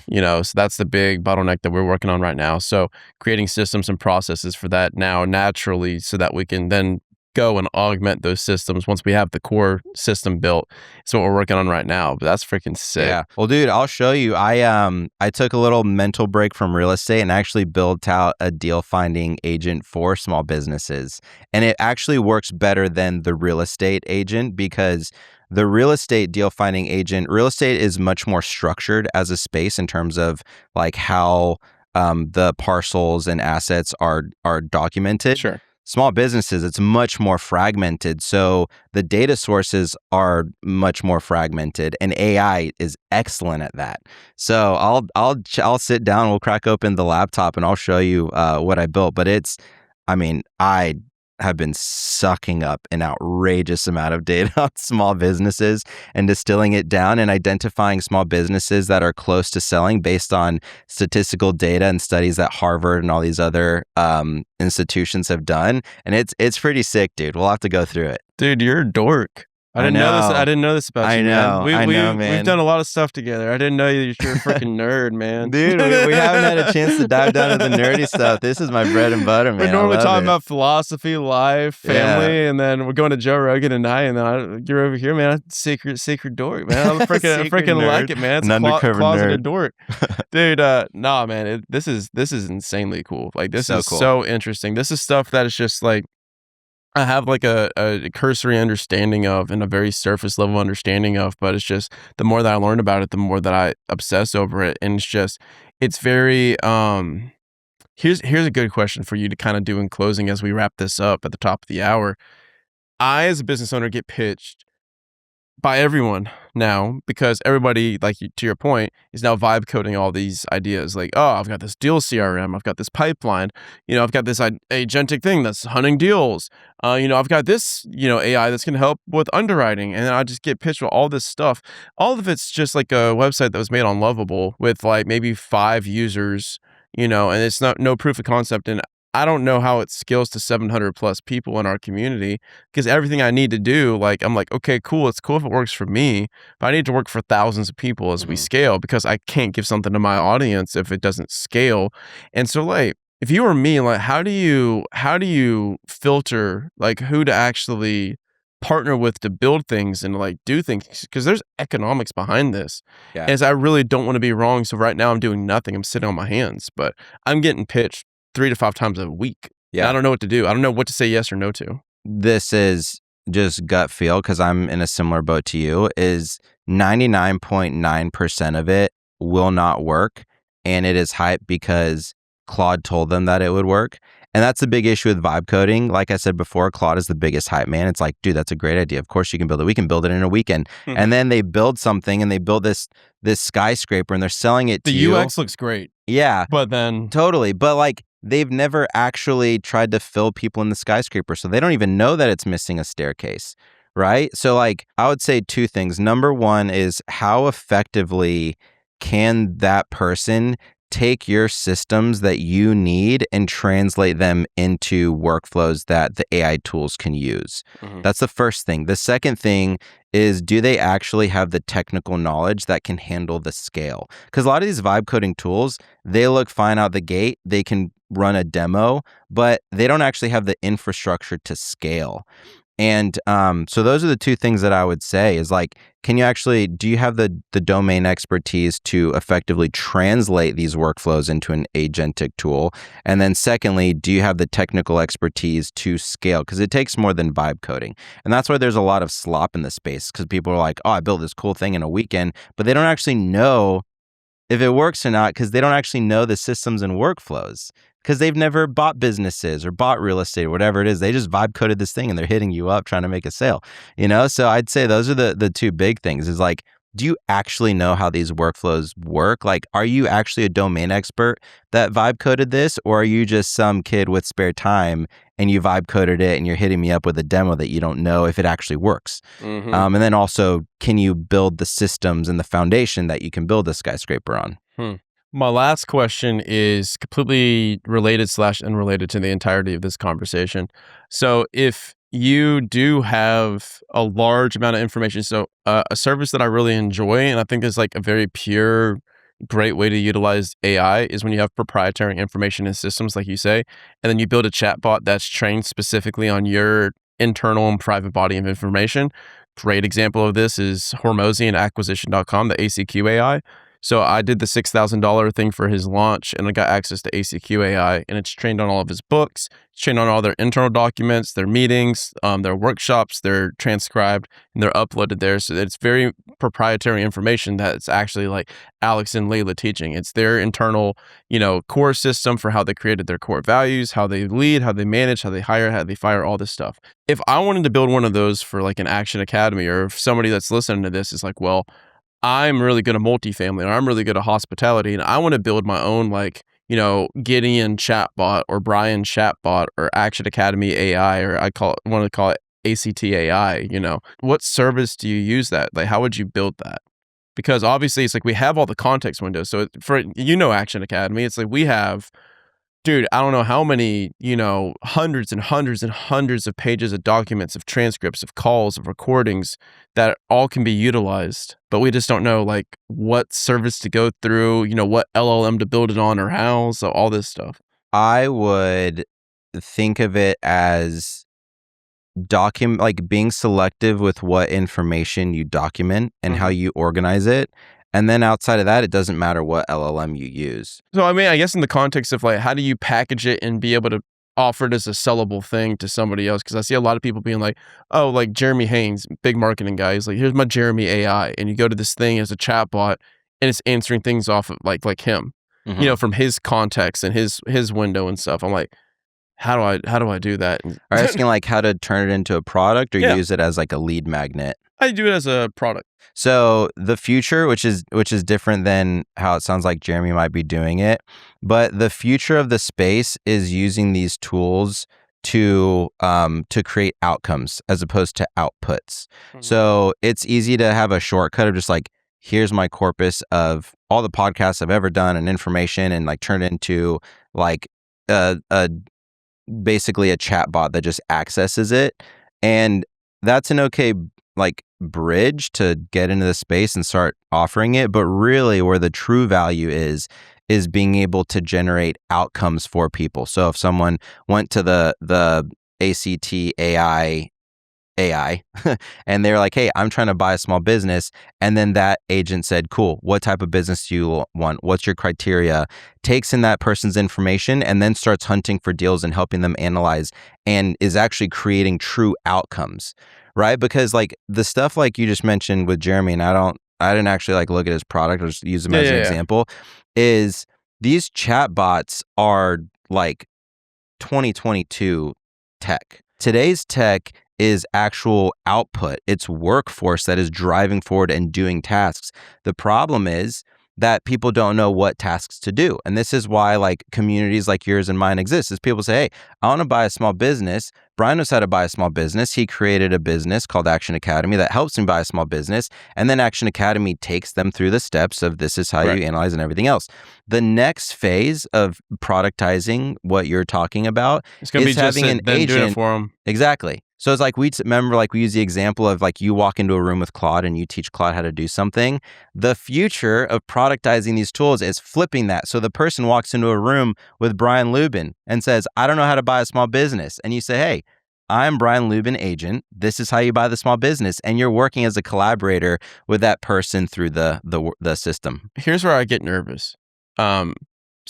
[SPEAKER 2] that's the big bottleneck that we're working on right now. So creating systems and processes for that now naturally, so that we can then go and augment those systems once we have the core system built. It's what we're working on right now. But that's freaking sick.
[SPEAKER 1] Yeah. Well, dude, I'll show you. I took a little mental break from real estate and actually built out a deal finding agent for small businesses. And it actually works better than the real estate agent, because the real estate deal finding agent, real estate is much more structured as a space in terms of like how the parcels and assets are documented.
[SPEAKER 2] Sure.
[SPEAKER 1] Small businesses, it's much more fragmented. So the data sources are much more fragmented, and AI is excellent at that. So I'll sit down, we'll crack open the laptop, and I'll show you what I built. But I have been sucking up an outrageous amount of data on small businesses and distilling it down and identifying small businesses that are close to selling based on statistical data and studies that Harvard and all these other institutions have done. And it's pretty sick, dude. We'll have to go through it.
[SPEAKER 2] Dude, you're a dork. I didn't know this. I didn't know this about you, man.
[SPEAKER 1] I know, man.
[SPEAKER 2] We've done a lot of stuff together. I didn't know you're a freaking nerd, man.
[SPEAKER 1] Dude, we haven't had a chance to dive down to the nerdy stuff. This is my bread and butter, man.
[SPEAKER 2] We're normally talking about philosophy, life, family, and then we're going to Joe Rogan tonight, and then you're over here, man. Secret dork, man. I freaking like it, man. It's
[SPEAKER 1] an undercover
[SPEAKER 2] closeted
[SPEAKER 1] nerd.
[SPEAKER 2] Dork, dude. Nah, man. This is insanely cool. Like this is
[SPEAKER 1] cool.
[SPEAKER 2] so interesting. This is stuff that is just like, I have like a cursory understanding of, and a very surface level understanding of, but it's just the more that I learn about it, the more that I obsess over it. And it's very, here's a good question for you to kind of do in closing as we wrap this up at the top of the hour. I, as a business owner, get pitched by everyone now, because everybody, like to your point, is now vibe coding all these ideas. Like, oh, I've got this deal CRM, I've got this pipeline, I've got this agentic thing that's hunting deals. I've got this, AI that's going to help with underwriting. And then I just get pitched with all this stuff. All of it's just like a website that was made on Lovable with like maybe 5 users, and it's no proof of concept. And I don't know how it scales to 700 plus people in our community, because everything I need to do, like, I'm like, okay, cool. It's cool if it works for me, but I need to work for thousands of people as we scale, because I can't give something to my audience if it doesn't scale. And so, like, if you were me, like, how do you filter like who to actually partner with to build things and like do things? Because there's economics behind this.
[SPEAKER 1] Yeah.
[SPEAKER 2] As I really don't want to be wrong. So right now I'm doing nothing. I'm sitting on my hands, but I'm getting pitched 3 to 5 times a week.
[SPEAKER 1] Yeah.
[SPEAKER 2] I don't know what to do. I don't know what to say yes or no to.
[SPEAKER 1] This is just gut feel, because I'm in a similar boat to you, is 99.9% of it will not work. And it is hype because Claude told them that it would work. And that's the big issue with vibe coding. Like I said before, Claude is the biggest hype man. It's like, dude, that's a great idea. Of course you can build it. We can build it in a weekend. And then they build something, and they build this skyscraper, and they're selling it to you.
[SPEAKER 2] The UX looks great.
[SPEAKER 1] Yeah.
[SPEAKER 2] But then
[SPEAKER 1] Totally. But like, they've never actually tried to fill people in the skyscraper. So they don't even know that it's missing a staircase, right? So like, I would say 2 things. Number 1 is, how effectively can that person take your systems that you need and translate them into workflows that the AI tools can use? That's the first thing. The second thing is, do they actually have the technical knowledge that can handle the scale? Because a lot of these vibe coding tools, they look fine out the gate. They can run a demo, but they don't actually have the infrastructure to scale. And so those are the 2 things that I would say is like, do you have the domain expertise to effectively translate these workflows into an agentic tool? And then secondly, do you have the technical expertise to scale? Because it takes more than vibe coding. And that's why there's a lot of slop in the space, because people are like, oh, I built this cool thing in a weekend, but they don't actually know if it works or not, because they don't actually know the systems and workflows, because they've never bought businesses or bought real estate or whatever it is. They just vibe coded this thing and they're hitting you up trying to make a sale, So I'd say those are the 2 big things, is like, do you actually know how these workflows work? Like, are you actually a domain expert that vibe coded this, or are you just some kid with spare time and you vibe coded it and you're hitting me up with a demo that you don't know if it actually works? And then also, can you build the systems and the foundation that you can build a skyscraper on?
[SPEAKER 2] My last question is completely related / unrelated to the entirety of this conversation. So if you do have a large amount of information. So a service that I really enjoy, and I think is like a very pure, great way to utilize AI, is when you have proprietary information in systems, like you say, and then you build a chatbot that's trained specifically on your internal and private body of information. Great example of this is Hormozy and Acquisition.com, the ACQ AI. So I did the $6,000 thing for his launch, and I got access to ACQ AI, and it's trained on all of his books. It's trained on all their internal documents, their meetings, their workshops. They're transcribed and they're uploaded there. So it's very proprietary information that's actually like Alex and Layla teaching. It's their internal, core system for how they created their core values, how they lead, how they manage, how they hire, how they fire, all this stuff. If I wanted to build one of those for like an Action Academy, or if somebody that's listening to this is like, well, I'm really good at multifamily, or I'm really good at hospitality, and I want to build my own, like, Gideon chatbot or Brian chatbot or Action Academy AI, or want to call it ACT AI. What service do you use that? Like, how would you build that? Because obviously it's like we have all the context windows. So for, Action Academy, it's like we have, dude, I don't know how many, hundreds and hundreds and hundreds of pages of documents, of transcripts, of calls, of recordings that all can be utilized. But we just don't know, like, what service to go through, what LLM to build it on or how. So all this stuff.
[SPEAKER 1] I would think of it as being selective with what information you document and how you organize it. And then outside of that, it doesn't matter what LLM you use.
[SPEAKER 2] So, I mean, I guess in the context of like, how do you package it and be able to offer it as a sellable thing to somebody else? Because I see a lot of people being like, oh, like Jeremy Haynes, big marketing guy, he's like, here's my Jeremy AI. And you go to this thing as a chatbot and it's answering things off of like him, from his context and his window and stuff. I'm like, how do I do that?
[SPEAKER 1] Are you asking like how to turn it into a product, or use it as like a lead magnet?
[SPEAKER 2] I do it as a product.
[SPEAKER 1] So the future, which is different than how it sounds like Jeremy might be doing it, but the future of the space is using these tools to create outcomes as opposed to outputs. So it's easy to have a shortcut of just like, here's my corpus of all the podcasts I've ever done and information, and like turn it into like basically a chatbot that just accesses it. And that's an okay like bridge to get into the space and start offering it. But really where the true value is being able to generate outcomes for people. So if someone went to the ACT AI and they're like, hey, I'm trying to buy a small business. And then that agent said, cool, what type of business do you want? What's your criteria? Takes in that person's information and then starts hunting for deals and helping them analyze, and is actually creating true outcomes, right? Because like the stuff like you just mentioned with Jeremy, and I didn't actually like look at his product or just use him as an example, is these chatbots are like 2022 tech. Today's tech is actual output. It's workforce that is driving forward and doing tasks. The problem is that people don't know what tasks to do. And this is why like communities like yours and mine exist, is people say, hey, I want to buy a small business. Brian knows how to buy a small business. He created a business called Action Academy that helps him buy a small business. And then Action Academy takes them through the steps of this is how you analyze and everything else. The next phase of productizing what you're talking about
[SPEAKER 2] is having an agent
[SPEAKER 1] doing
[SPEAKER 2] it for them.
[SPEAKER 1] Exactly. So it's like we use the example of like you walk into a room with Claude and you teach Claude how to do something. The future of productizing these tools is flipping that. So the person walks into a room with Brian Lubin and says, I don't know how to buy a small business. And you say, hey, I'm Brian Lubin agent. This is how you buy the small business. And you're working as a collaborator with that person through the system.
[SPEAKER 2] Here's where I get nervous. So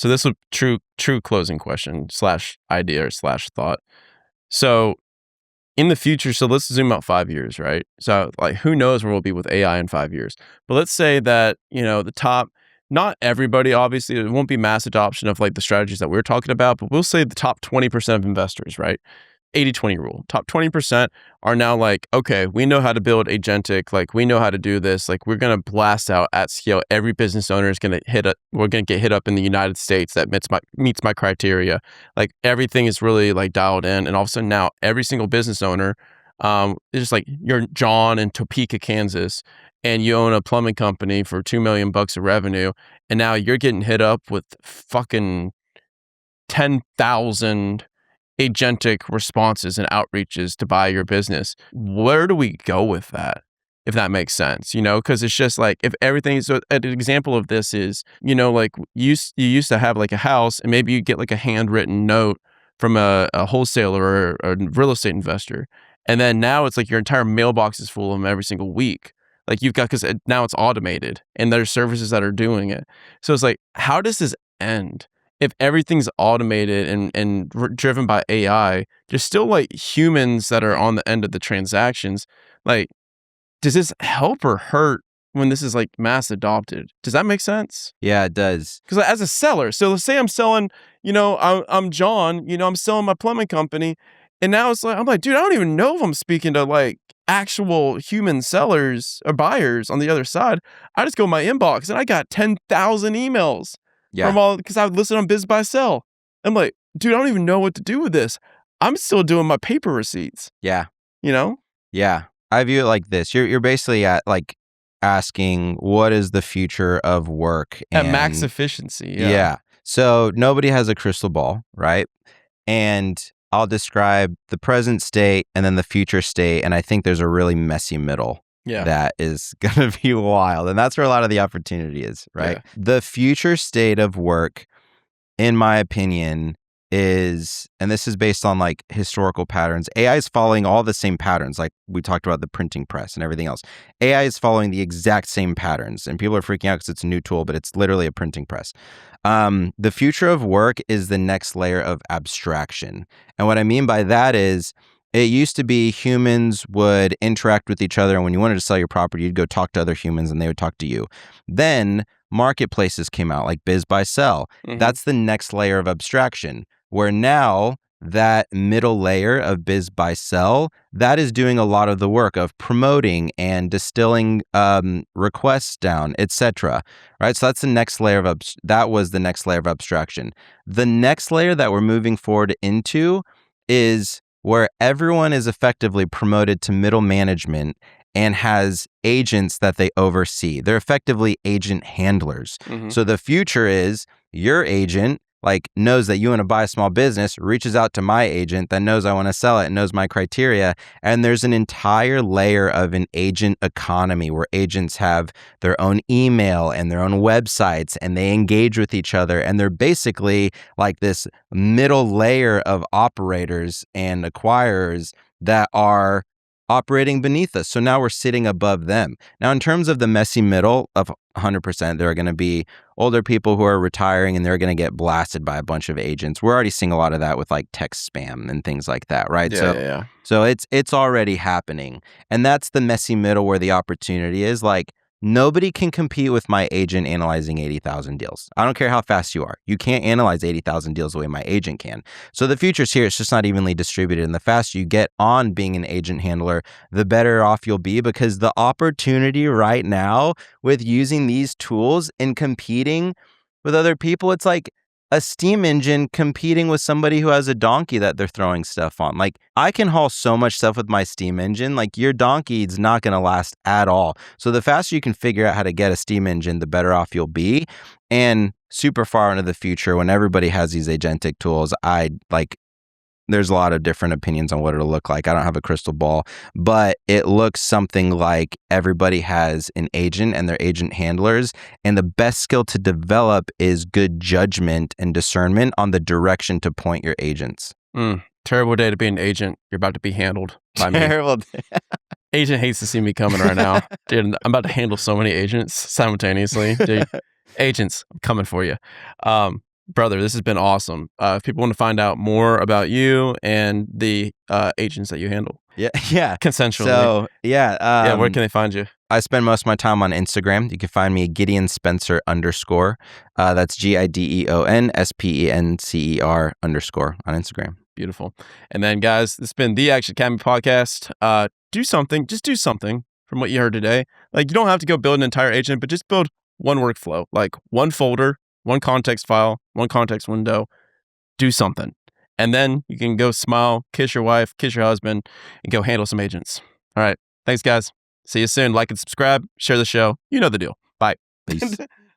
[SPEAKER 2] this is a true closing question / idea or / thought. So in the future, so let's zoom out 5 years, right? So like, who knows where we'll be with AI in 5 years? But let's say that, the top, not everybody, obviously, it won't be mass adoption of like the strategies that we're talking about, but we'll say the top 20% of investors, right? 80-20 rule. Top 20% are now like, okay, we know how to build agentic, like we know how to do this, like we're going to blast out at scale. Every business owner is going to we're going to get hit up in the United States that meets my criteria. Like everything is really like dialed in. And all of a sudden now every single business owner is just like, you're John in Topeka, Kansas, and you own a plumbing company for $2 million of revenue. And now you're getting hit up with fucking 10,000 agentic responses and outreaches to buy your business. Where do we go with that? If that makes sense, because it's just like if everything. So an example of this is, like you used to have like a house and maybe you get like a handwritten note from a wholesaler or a real estate investor. And then now it's like your entire mailbox is full of them every single week. Like you've got, because now it's automated and there's services that are doing it. So it's like, how does this end? If everything's automated and driven by AI, there's still like humans that are on the end of the transactions. Like, does this help or hurt when this is like mass adopted? Does that make sense?
[SPEAKER 1] Yeah, it does.
[SPEAKER 2] Because as a seller, so let's say I'm selling, I'm John, I'm selling my plumbing company. And now it's like, I'm like, dude, I don't even know if I'm speaking to like actual human sellers or buyers on the other side. I just go in my inbox and I got 10,000 emails from all, because I would listen on Biz Buy Sell. I'm like, dude, I don't even know what to do with this. I'm still doing my paper receipts.
[SPEAKER 1] Yeah.
[SPEAKER 2] Yeah.
[SPEAKER 1] I view it like this. You're basically asking what is the future of work
[SPEAKER 2] at max efficiency.
[SPEAKER 1] Yeah. So nobody has a crystal ball, right? And I'll describe the present state and then the future state. And I think there's a really messy middle that is going to be wild. And that's where a lot of the opportunity is, right?
[SPEAKER 2] Yeah.
[SPEAKER 1] The future state of work, in my opinion, is, and this is based on like historical patterns. AI is following all the same patterns. Like we talked about the printing press and everything else. AI is following the exact same patterns, and people are freaking out because it's a new tool, but it's literally a printing press. The future of work is the next layer of abstraction. And what I mean by that is, it used to be humans would interact with each other, and when you wanted to sell your property, you'd go talk to other humans and they would talk to you. Then marketplaces came out like Biz Buy Sell. Mm-hmm. That's the next layer of abstraction, where now that middle layer of Biz Buy Sell, that is doing a lot of the work of promoting and distilling requests down, etc. Right? So that's the next layer of that was the next layer of abstraction. The next layer that we're moving forward into is where everyone is effectively promoted to middle management and has agents that they oversee. They're effectively agent handlers. Mm-hmm. So the future is your agent knows that you want to buy a small business, reaches out to my agent that knows I want to sell it, knows my criteria. And there's an entire layer of an agent economy where agents have their own email and their own websites, and they engage with each other. And they're basically like this middle layer of operators and acquirers that are operating beneath us. So now we're sitting above them. Now, in terms of the messy middle of 100%, there are going to be older people who are retiring and they're going to get blasted by a bunch of agents. We're already seeing a lot of that with like text spam and things like that, right? So it's already happening. And that's the messy middle where the opportunity is. Like, nobody can compete with my agent analyzing 80,000 deals. I don't care how fast you are. You can't analyze 80,000 deals the way my agent can. So the future's here. It's just not evenly distributed. And the faster you get on being an agent handler, the better off you'll be, because the opportunity right now with using these tools and competing with other people, it's like a steam engine competing with somebody who has a donkey that they're throwing stuff on. Like, I can haul so much stuff with my steam engine. Like, your donkey is not going to last at all. So the faster you can figure out how to get a steam engine, the better off you'll be. And super far into the future, when everybody has these agentic tools, there's a lot of different opinions on what it'll look like. I don't have a crystal ball, but it looks something like everybody has an agent and their agent handlers. And the best skill to develop is good judgment and discernment on the direction to point your agents.
[SPEAKER 2] Terrible day to be an agent. You're about to be handled by me.
[SPEAKER 1] Terrible day.
[SPEAKER 2] Agent hates to see me coming right now. Dude, I'm about to handle so many agents simultaneously. Dude, agents, I'm coming for you. Brother, this has been awesome. If people want to find out more about you and the agents that you handle.
[SPEAKER 1] Yeah.
[SPEAKER 2] Consensually.
[SPEAKER 1] So,
[SPEAKER 2] where can they find you?
[SPEAKER 1] I spend most of my time on Instagram. You can find me Gideon Spencer _. That's GIDEON SPENCER _ on Instagram.
[SPEAKER 2] Beautiful. And then, guys, this has been the Action Academy podcast. Do something. Just do something from what you heard today. Like, you don't have to go build an entire agent, but just build one workflow, like one folder, one context file, one context window. Do something. And then you can go smile, kiss your wife, kiss your husband, and go handle some agents. All right. Thanks, guys. See you soon. Like and subscribe. Share the show. You know the deal. Bye.
[SPEAKER 1] Peace.